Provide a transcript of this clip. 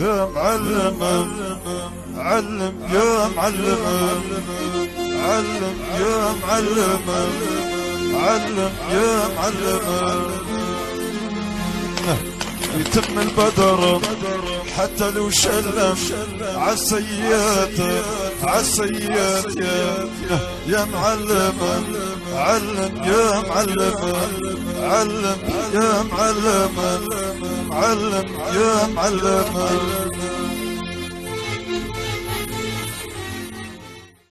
يا معلم علم يا معلم علم يا معلم علم يا معلم. يتم البدر حتى لو شلم عالسيات عالسيات يا معلم علم يا معلم علم يا معلم علم يا معلم.